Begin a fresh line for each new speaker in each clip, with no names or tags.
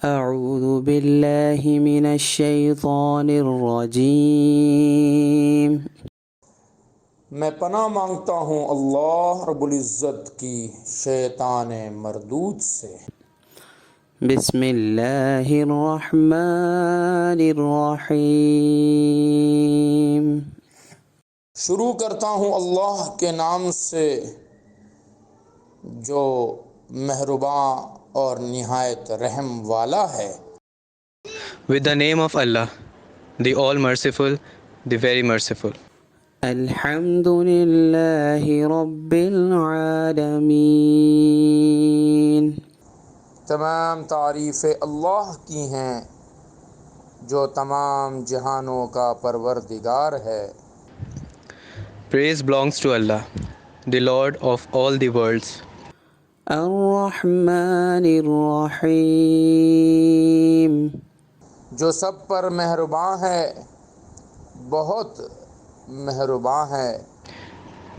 أعوذ بالله من الشيطان الرجيم
میں پناہ مانگتا ہوں اللہ رب العزت کی شیطان مردود سے۔
بسم الله الرحمن الرحيم
شروع کرتا ہوں اللہ کے نام سے جو مہرباں اور نہایت رحم والا ہے۔
With the name of Allah, the All-Merciful, the Very Merciful.
الحمد لله رب العالمين
تمام تعریفیں اللہ کی ہیں جو تمام جہانوں کا پروردگار ہے۔
Praise belongs to Allah, the Lord of all the worlds.
الرحمن الرحيم
جو سب پر مہرباں ہے، بہت مہرباں ہے۔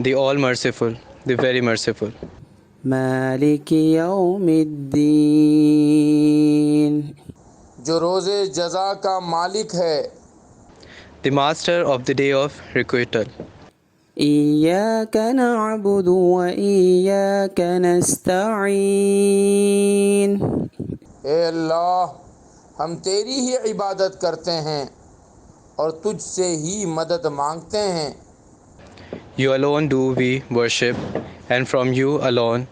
The All-Merciful, the Very Merciful.
مالك يوم الدين
جو روز جزا کا مالک ہے۔
The Master of the Day of Requital.
إياك نعبد وإياك نستعين
اے اللہ، ہم تیری ہی عبادت کرتے ہیں اور تجھ سے ہی مدد مانگتے ہیں۔
You alone do we worship, and from you alone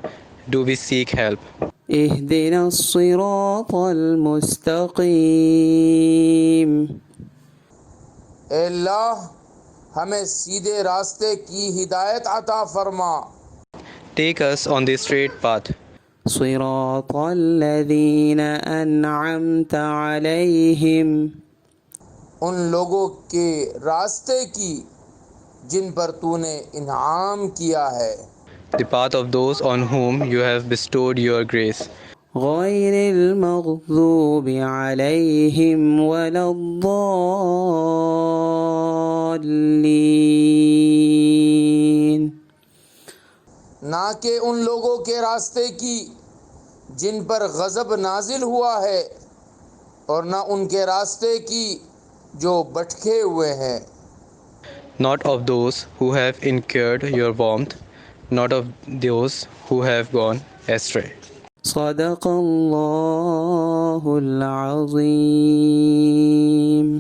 do we seek help.
اهدنا الصراط المستقيم
اے اللہ، ہمیں سیدھے راستے کی ہدایت عطا فرما۔
Take us on the straight path.
صراط الذين أنعمت عليهم
ان لوگوں کے راستے کی جن پر تو نے انعام کیا ہے۔
The path of those on whom you have bestowed your grace.
غير المغضوب عليهم ولا الضالين
نہ کہ ان لوگوں کے راستے کی جن پر غضب نازل ہوا ہے، اور نہ ان کے راستے کی جو بھٹکے ہوئے ہیں۔
Not of those who have incurred your warmth, not of those who have gone astray.
صدق الله العظيم